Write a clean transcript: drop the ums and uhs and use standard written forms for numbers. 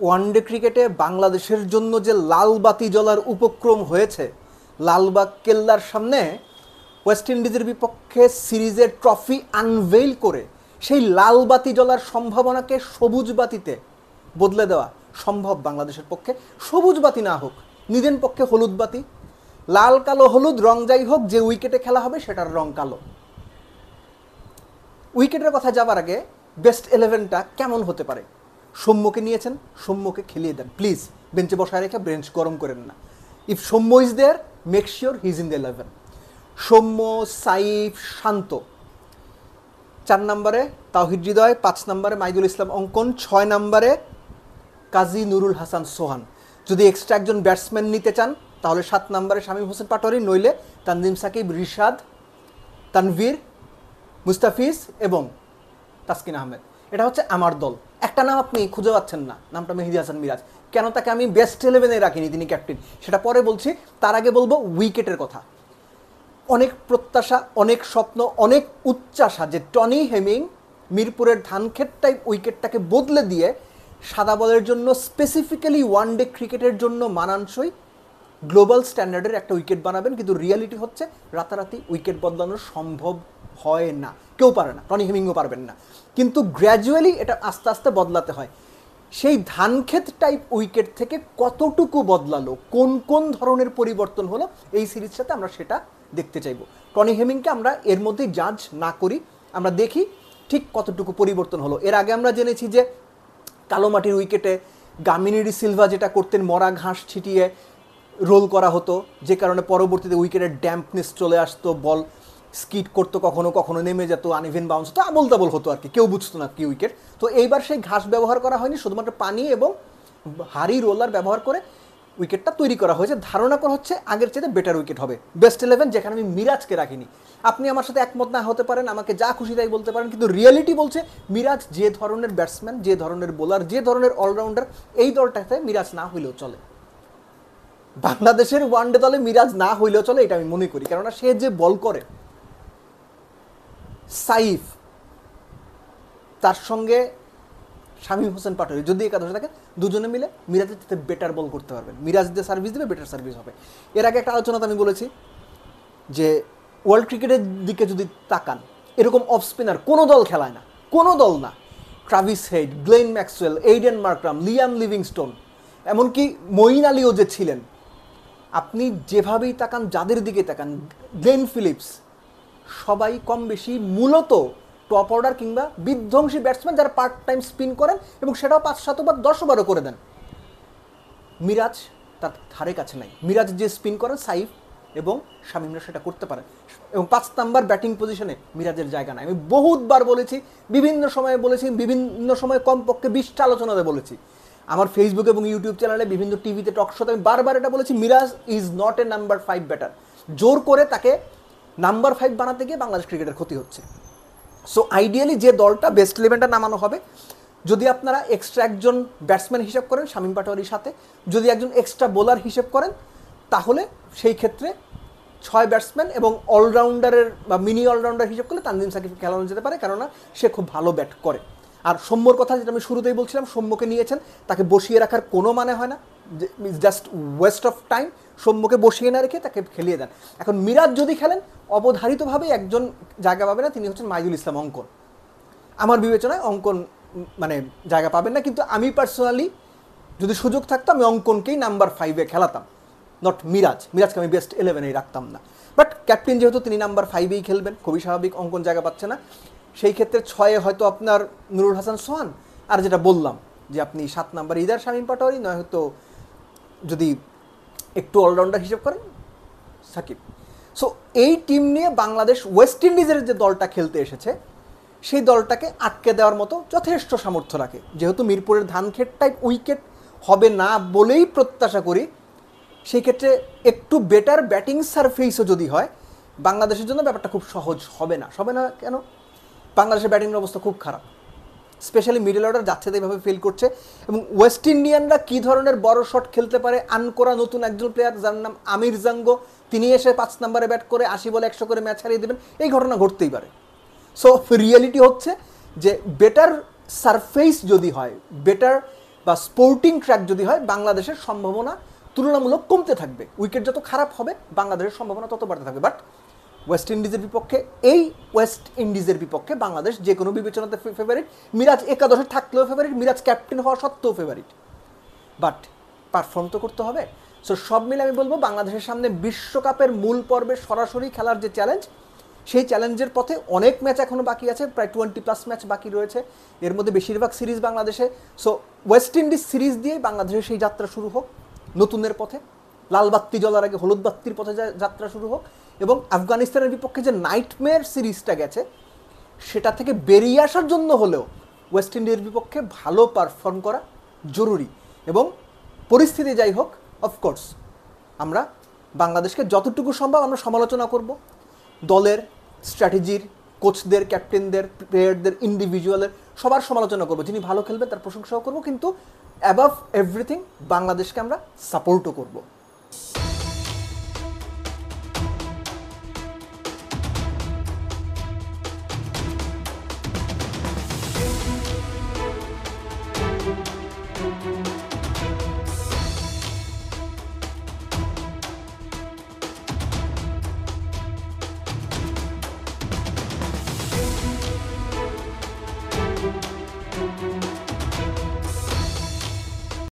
One day ক্রিকেটে বাংলাদেশের জন্য যে লাল বাতি জ্বলার উপক্রম হয়েছে, লালবাগ কেল্লার সামনে ওয়েস্ট ইন্ডিজের বিপক্ষে সিরিজের ট্রফি আনভেইল করে সেই লাল বাতি জ্বলার সম্ভাবনাকে সবুজ বাতিতে বদলে দেওয়া সম্ভব বাংলাদেশের পক্ষে। সবুজ বাতি না হোক, নিদেন পক্ষে হলুদ বাতি, লাল কালো হলুদ রং যাই হোক, যে উইকেটে খেলা হবে সেটার রং কালো। উইকেটের কথা যাবার আগে বেস্ট 11টা কেমন হতে পারে? সৌম্যকে নিয়েছেন, সৌম্যকে খেলিয়ে দেন প্লিজ, বেঞ্চে বসায় রেখে বেঞ্চ গরম করেন না। If Soumya is there, make sure he is in the 11। Soumya, Saif, Shanto 4 নম্বরে, তাওহিদ হৃদয় 5 নম্বরে, মাইদুল ইসলাম অঙ্কন 6 নম্বরে, কাজী নুরুল হাসান সোহান। যদি এক্সট্রা একজন ব্যাটসম্যান নিতে চান তাহলে 7 নম্বরে শামীম হোসেন পাটোয়ারি, নইলে তানজিম সাকিব, রিশাদ, তানভীর, মুস্তাফিজ এবং তাসকিন আহমেদ। এটা হচ্ছে আমার দল। একটা নাম আপনি খুঁজে পাচ্ছেন না, নামটা মেহেদী হাসান মিরাজ। কেন তাকে আমি বেস্ট 11-এ রাখিনি, তিনি ক্যাপ্টেন, সেটা পরে বলছি। তার আগে বলবো উইকেটের কথা। অনেক প্রত্যাশা, অনেক স্বপ্ন, অনেক উচ্চাশা যে টনি হেমিং মিরপুরের ধানক্ষেত টাইপ উইকেটটাকে বদলে দিয়ে সাদা বলের জন্য, স্পেসিফিক্যালি ওয়ানডে ক্রিকেটের জন্য মানানসই গ্লোবাল স্ট্যান্ডার্ডের একটা উইকেট বানাবেন। কিন্তু রিয়ালিটি হচ্ছে রাতারাতি উইকেট বদলানো সম্ভব হয় না, কেউ পারে না, টনি হেমিংও পারবেন না। কিন্তু গ্র্যাজুয়ালি এটা আস্তে আস্তে বদলাতে হয়। সেই ধানক্ষেত টাইপ উইকেট থেকে কতটুকু বদলালো, কোন কোন ধরনের পরিবর্তন হলো এই সিরিজটাতে আমরা সেটা দেখতে চাইব। টনি হেমিংকে আমরা এর মধ্যে জাজ না করি, আমরা দেখি ঠিক কতটুকু পরিবর্তন হলো। এর আগে আমরা জেনেছি যে কালো মাটির উইকেটে গামিনী ডি সিলভা যেটা করতেন, মরা ঘাস ছিটিয়ে রোল করা হতো, যে কারণে পরবর্তীতে উইকেটের ড্যাম্পনেস চলে আসতো, বল স্কিড করতো, কখনো কখনো নেমে যেত, আনইভেন বাউন্স হতো, আবোল তাবোল হতো আর কি, কেউ বুঝতো না কি উইকেট। তো এইবার সেই ঘাস ব্যবহার করা হয়নি, শুধুমাত্র পানি এবং হাড়ি রোলার ব্যবহার করে উইকেটটা তৈরি করা হয়েছে। ধারণা করা হচ্ছে আগের চেয়ে বেটার উইকেট হবে। বেস্ট 11 যেখানে আমি মিরাজকে রাখিনি। আপনি আমার সাথে একমত না হতে পারেন, আমাকে যা খুশি তাই বলতে পারেন, কিন্তু রিয়েলিটি বলছে মিরাজ যে ধরনের ব্যাটসম্যান, যে ধরনের বোলার, যে ধরনের অলরাউন্ডার, এই দলটাতে মিরাজ না হইলেও চলে। বাংলাদেশের ওয়ানডে দলে মিরাজ না হইলেও চলে, এটা আমি মনে করি। কেননা সে যে বল করে, সাইফ, তার সঙ্গে শামীম হোসেন পাটোয়ারি যদি একাদশে থাকে, দুজনে মিলে মিরাজের সাথে বেটার বল করতে পারবেন। মিরাজ দিয়ে সার্ভিস দেবে, বেটার সার্ভিস হবে। এর আগে একটা আলোচনাতে আমি বলেছি যে ওয়ার্ল্ড ক্রিকেটের দিকে যদি তাকান, এরকম অফ স্পিনার কোনো দল খেলায় না, কোনো দল না। Travis Head, Glenn Maxwell, Aiden Markram, Liam Livingstone, এমনকি মঈন আলীও যে ছিলেন, আপনি যেভাবেই তাকান, যাদের দিকে তাকান, গ্লেন ফিলিপস, সবাই কম বেশি মূলত টপ অর্ডার কিংবা বিধ্বংসী ব্যাটসম্যান, যারা পার্ট টাইম স্পিন করেন এবং সেটাও 5-7 বার 10 বারও করে দেন। মিরাজ তার ধারে কাছে নাই। মিরাজ যে স্পিন করেন, সাইফ এবং শামীমরা সেটা করতে পারেন, এবং 5 নাম্বার ব্যাটিং পজিশনে মিরাজের জায়গা নাই। আমি বহুতবার বলেছি, বিভিন্ন সময়ে বলেছি, বিভিন্ন সময় কমপক্ষে 20টা আলোচনাতে বলেছি, আমার ফেসবুক এবং ইউটিউব চ্যানেলে, বিভিন্ন টিভিতে, টক শোতে আমি বারবার এটা বলেছি, Miraz is not a number 5 batter. জোর করে তাকে নাম্বার 5 বানাতে গিয়ে বাংলাদেশ ক্রিকেটের ক্ষতি হচ্ছে। সো আইডিয়ালি যে দলটা বেস্ট 11টা নামানো হবে, যদি আপনারা এক্সট্রা একজন ব্যাটসম্যান হিসেব করেন শামীম পাটোয়ারির সাথে, যদি একজন এক্সট্রা বোলার হিসেব করেন, তাহলে সেই ক্ষেত্রে 6 ব্যাটসম্যান এবং অলরাউন্ডারের বা মিনি অলরাউন্ডার হিসেব করলে তানজিম সাকিবকে খেলানো যেতে পারে, কেননা সে খুব ভালো ব্যাট করে। আর সৌম্যর কথা যেটা আমি শুরুতেই বলছিলাম, সৌম্যকে নিয়েছেন, তাকে বসিয়ে রাখার কোনো মানে হয় না, জাস্ট ওয়েস্ট অফ টাইম। সৌম্যকে বসিয়ে না রেখে তাকে খেলিয়ে দেন। এখন মিরাজ যদি খেলেন, অবধারিতভাবে একজন জায়গা পাবে না, তিনি হচ্ছেন মাইদুল ইসলাম অঙ্কন। আমার বিবেচনায় অঙ্কন মানে জায়গা পাবেন না, কিন্তু আমি পার্সোনালি যদি সুযোগ থাকতো আমি অঙ্কনকেই নাম্বার 5-এ খেলাতাম, নট মিরাজ। মিরাজকে আমি বেস্ট 11-এই রাখতাম না। বাট ক্যাপ্টেন যেহেতু, তিনি নাম্বার 5-এই খেলবেন, খুবই স্বাভাবিক। অঙ্কন জায়গা পাচ্ছে না, সেই ক্ষেত্রে 6-এ হয়তো আপনার নুরুল হাসান সোহান, আর যেটা বললাম যে আপনি 7 নাম্বার ইদার শামীম পাটোয়ারি, নয় হয়তো যদি একটু অলরাউন্ডার হিসেব করেন সাকিব। সো এই টিম নিয়ে বাংলাদেশ ওয়েস্ট ইন্ডিজের যে দলটা খেলতে এসেছে, সেই দলটাকে আটকে দেওয়ার মতো যথেষ্ট সামর্থ্য রাখে। যেহেতু মিরপুরের ধানক্ষেত টাইপ উইকেট হবে না বলেই প্রত্যাশা করি, সেই ক্ষেত্রে একটু বেটার ব্যাটিং সারফেসও যদি হয়, বাংলাদেশের জন্য ব্যাপারটা খুব সহজ হবে না। কেন? বাংলাদেশের ব্যাটিংয়ের অবস্থা খুব খারাপ, স্পেশালি মিডল অর্ডার যাচ্ছে এইভাবে ফেল করছে। এবং ওয়েস্ট ইন্ডিয়ানরা কী ধরনের বড় শট খেলতে পারে, আনকোরা নতুন একজন প্লেয়ার যার নাম আমির জাঙ্গো, তিনি এসে 5 নম্বরে ব্যাট করে 80 বলে 100 করে ম্যাচ হারিয়ে দেবেন, এই ঘটনা ঘটতেই পারে। সো রিয়েলিটি হচ্ছে যে বেটার সারফেস যদি হয়, বেটার বা স্পোর্টিং ট্র্যাক যদি হয়, বাংলাদেশের সম্ভাবনা তুলনামূলক কমতে থাকবে। উইকেট যত খারাপ হবে বাংলাদেশের সম্ভাবনা তত বাড়তে থাকবে। বাট ওয়েস্ট ইন্ডিজের বিপক্ষে, এই ওয়েস্ট ইন্ডিজের বিপক্ষে বাংলাদেশ যে কোনো বিবেচনাতে ফেভারিট। মিরাজ একাদশে থাকলেও ফেভারিট, মিরাজ ক্যাপ্টেন হওয়া সত্ত্বেও ফেভারিট। বাট পারফর্ম তো করতে হবে। সো সব মিলে আমি বলবো বাংলাদেশের সামনে বিশ্বকাপের মূল পর্বে সরাসরি খেলার যে চ্যালেঞ্জ, সেই চ্যালেঞ্জের পথে অনেক ম্যাচ এখনও বাকি আছে, প্রায় 20+ ম্যাচ বাকি রয়েছে। এর মধ্যে বেশিরভাগ সিরিজ বাংলাদেশে। সো ওয়েস্ট ইন্ডিজ সিরিজ দিয়ে বাংলাদেশের সেই যাত্রা শুরু হোক নতুনের পথে, লাল বাত্তি জ্বলার আগে হলুদ বাত্তির পথে যাত্রা শুরু হোক। এবং আফগানিস্তানের বিপক্ষে যে নাইটমেয়ার সিরিজটা গেছে, সেটা থেকে বেরিয়ে আসার জন্য হলেও ওয়েস্ট ইন্ডিজের বিপক্ষে ভালো পারফর্ম করা জরুরি। এবং পরিস্থিতি যাই হোক, অফকোর্স আমরা বাংলাদেশকে যতটুকু সম্ভব আমরা সমালোচনা করব, দলের স্ট্র্যাটেজির, কোচদের, ক্যাপ্টেনদের, প্লেয়ারদের, ইন্ডিভিজুয়ালের সবার সমালোচনা করব। যিনি ভালো খেলবে তার প্রশংসাও করব, কিন্তু অ্যাবাভ এভরিথিং বাংলাদেশকে আমরা সাপোর্টও করব।